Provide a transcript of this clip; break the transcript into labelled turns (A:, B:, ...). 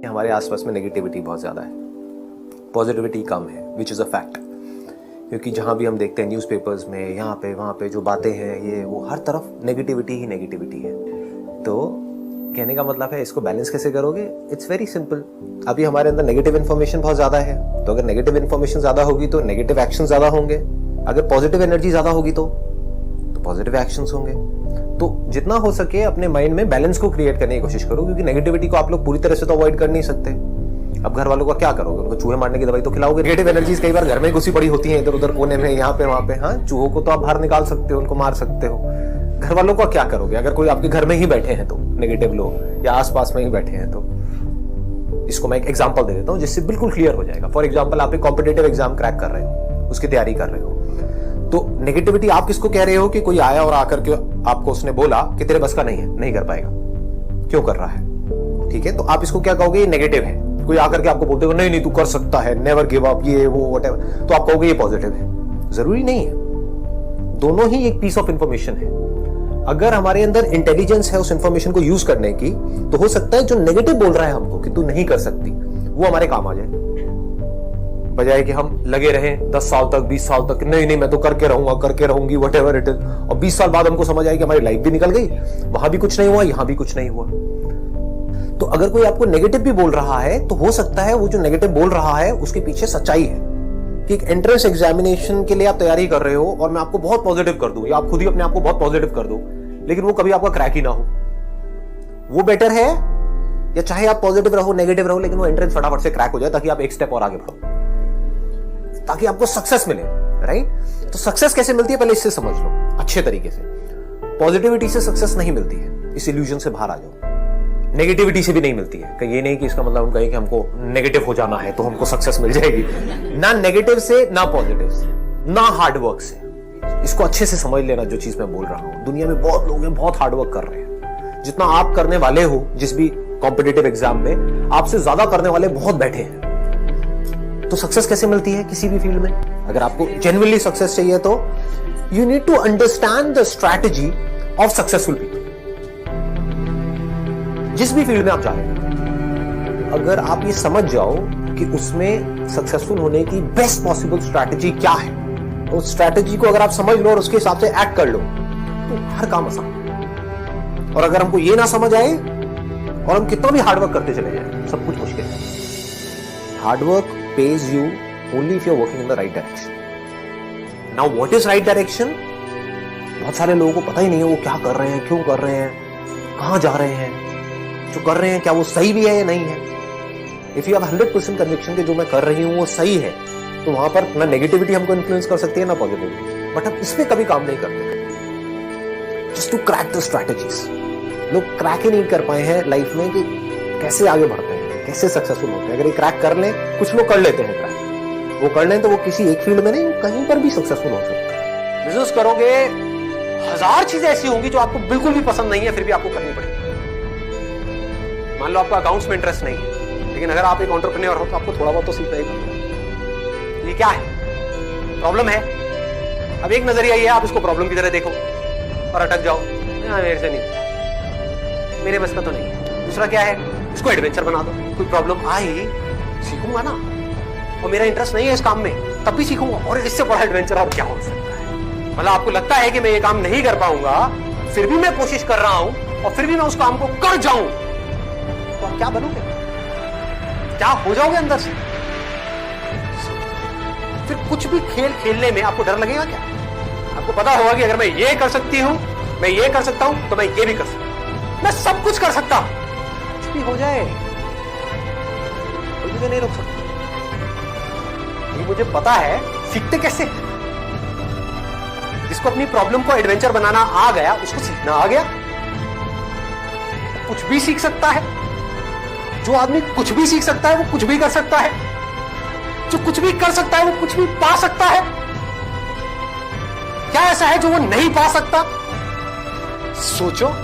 A: हमारे आसपास में नेगेटिविटी बहुत ज़्यादा है, पॉजिटिविटी कम है, विच इज़ अ फैक्ट। क्योंकि जहाँ भी हम देखते हैं न्यूज़पेपर्स में, यहाँ पे वहाँ पे जो बातें हैं, ये वो हर तरफ नेगेटिविटी ही नेगेटिविटी है। तो कहने का मतलब है, इसको बैलेंस कैसे करोगे? It's very simple. अभी हमारे अंदर नेगेटिव इन्फॉर्मेशन बहुत ज़्यादा है, तो अगर नेगेटिव इन्फॉर्मेशन ज़्यादा होगी तो नेगेटिव एक्शन ज़्यादा होंगे। अगर पॉजिटिव एनर्जी ज़्यादा होगी तो पॉजिटिव एक्शंस होंगे। तो जितना हो सके अपने माइंड में बैलेंस को क्रिएट करने की कोशिश करो, क्योंकि नेगेटिविटी को आप लोग पूरी तरह से तो अवॉइड कर नहीं सकते। अब घर वालों का क्या करोगे? उनको चूहे मारने की दवाई तो खिलाओगे? नेगेटिव एनर्जीज कई बार घर में घुसी पड़ी होती हैं, इधर उधर कोने में, यहाँ पे वहाँ पे। हाँ, चूहों को तो आप बाहर निकाल सकते हो, उनको मार सकते हो। घर वालों का क्या करोगे अगर कोई आपके घर में ही बैठे हैं तो, नेगेटिव लोग, या आसपास में ही बैठे हैं तो? इसको मैं एक एग्जांपल दे देता हूँ जिससे बिल्कुल क्लियर हो जाएगा। फॉर एग्जांपल, आप एक कॉम्पिटिटिव एग्जाम क्रैक कर रहे हो, उसकी तैयारी कर रहे हो, तो नेगेटिविटी आप किसको कह रहे हो? कि कोई आया और आकर के आपको उसने बोला कि तेरे बस का नहीं है, नहीं कर पाएगा, क्यों कर रहा है? ठीक है, तो आप इसको क्या कहोगे? ये नेगेटिव है। कोई आकर के आपको बोलते हो नहीं नहीं तू कर सकता है, नेवर गिव अप, ये वो व्हाटएवर, तो आप कहोगे ये पॉजिटिव है। जरूरी नहीं है, दोनों ही एक पीस ऑफ इंफॉर्मेशन है। अगर हमारे अंदर इंटेलिजेंस है उस इंफॉर्मेशन को यूज करने की, तो हो सकता है जो नेगेटिव बोल रहा है हमको कि तू नहीं कर सकती, वो हमारे काम आ जाए, बजाय कि हम लगे रहें 10 साल तक, 20 साल तक, नहीं नहीं मैं तो करके रहूंगा, करके रहूंगी, व्हाटएवर इट इज। और 20 साल बाद हमको समझ आए कि हमारी लाइफ भी निकल गई, वहां भी कुछ नहीं हुआ, यहां भी कुछ नहीं हुआ। तो अगर कोई आपको नेगेटिव भी बोल रहा है, तो हो सकता है वो जो नेगेटिव बोल रहा है उसके पीछे सच्चाई है कि एक एंट्रेंस एग्जामिनेशन के लिए आप तैयारी कर रहे हो और मैं आपको बहुत पॉजिटिव कर दूं, या आप खुद ही अपने आप को बहुत पॉजिटिव कर दो, लेकिन वो कभी आपका क्रैक ही ना हो। वो बेटर है, या चाहे आप पॉजिटिव रहो, नेगेटिव रहो, लेकिन वो एंट्रेंस फटाफट से क्रैक हो जाए, ताकि आप एक स्टेप और आगे बढ़ो, ताकि आपको सक्सेस मिले। राइट? तो सक्सेस कैसे मिलती है, पहले इससे समझ लो अच्छे तरीके से। पॉजिटिविटी से सक्सेस नहीं मिलती है, इस इल्यूजन से बाहर आ जाओ। नेगेटिविटी से भी नहीं मिलती है। कहीं ये नहीं कि इसका मतलब हम कहें कि हमको नेगेटिव हो जाना है तो हमको सक्सेस मिल जाएगी। ना नेगेटिव से, ना पॉजिटिव से, ना हार्डवर्क से। इसको अच्छे से समझ लेना जो चीज मैं बोल रहा हूं। दुनिया में बहुत लोग हैं, बहुत हार्डवर्क कर रहे हैं। जितना आप करने वाले हो जिस भी कॉम्पिटिटिव एग्जाम में, आपसे ज्यादा करने वाले बहुत बैठे हैं। तो सक्सेस कैसे मिलती है किसी भी फील्ड में? अगर आपको जेन्युइनली सक्सेस चाहिए तो you need to understand the strategy of successful people. जिस भी फील्ड में आप जा रहे हो, अगर आप ये समझ जाओ कि उसमें सक्सेसफुल होने की बेस्ट पॉसिबल स्ट्रैटेजी क्या है, तो उस स्ट्रैटेजी को अगर आप समझ लो और उसके हिसाब से एक्ट कर लो, तो हर काम आसान। और अगर हमको ये ना समझ आए और हम कितना भी हार्डवर्क करते चले जाए, सब कुछ मुश्किल है। Hard work pays you only if you're working in the right direction. Now what is right direction? बहुत सारे लोगों को पता ही नहीं है वो क्या कर रहे हैं, क्यों कर रहे हैं, कहां जा रहे हैं, जो कर रहे हैं क्या वो सही भी है या नहीं है। If you have 100% conviction कि जो मैं कर रही हूं वो सही है, तो वहां पर ना नेगेटिविटी हमको इन्फ्लुएंस कर सकती है ना पॉजिटिविटी। बट हम इस पे कभी काम नहीं करते। Just to crack the strategies. लोग क्रैक ही नहीं कर पाए हैं लाइफ में कि कैसे आगे बढ़ते हैं, कैसे सक्सेसफुल होते हैं। अगर ये क्रैक कर लें, कुछ लोग कर लेते हैं क्रैक, वो कर लें तो वो किसी एक फील्ड में नहीं, कहीं पर भी सक्सेसफुल हो सकते हैं। बिजनेस करोगे, 1000 चीजें ऐसी होंगी जो आपको बिल्कुल भी पसंद नहीं है, फिर भी आपको करनी पड़ेगी। मान लो आपका अकाउंट्स में इंटरेस्ट नहीं है, लेकिन अगर आप एक एंटरप्रेन्योर हो तो आपको थोड़ा बहुत तो सीखना ही पड़ेगा। ये क्या है? प्रॉब्लम है। अब एक नजरिया ये है, आप इसको प्रॉब्लम की तरह देखो और अटक जाओ, मेरे से नहीं, मेरे बस का तो नहीं है। दूसरा क्या है? इसको एडवेंचर बना दो। कोई प्रॉब्लम आई, सीखूंगा ना, और मेरा इंटरेस्ट नहीं है इस काम में, तब भी सीखूंगा, और इससे बड़ा एडवेंचर और क्या हो सकता है? मतलब आपको लगता है कि मैं ये काम नहीं कर पाऊंगा, फिर भी मैं कोशिश कर रहा हूं, और फिर भी मैं उस काम को कर जाऊं, तो आप क्या बनोगे? क्या हो जाओगे अंदर से? फिर कुछ भी खेल खेलने में आपको डर लगेगा क्या? आपको पता होगा कि अगर मैं ये कर सकती हूं, मैं ये कर सकता हूं, तो मैं ये भी कर सकता हूं, मैं सब कुछ कर सकता हूं, भी हो जाए, कोई मुझे नहीं रोक सकता। ये मुझे पता है। सीखते कैसे? जिसको अपनी प्रॉब्लम को एडवेंचर बनाना आ गया, उसको सीखना आ गया। कुछ भी सीख सकता है। जो आदमी कुछ भी सीख सकता है वो कुछ भी कर सकता है। जो कुछ भी कर सकता है वो कुछ भी पा सकता है। क्या ऐसा है जो वो नहीं पा सकता? सोचो।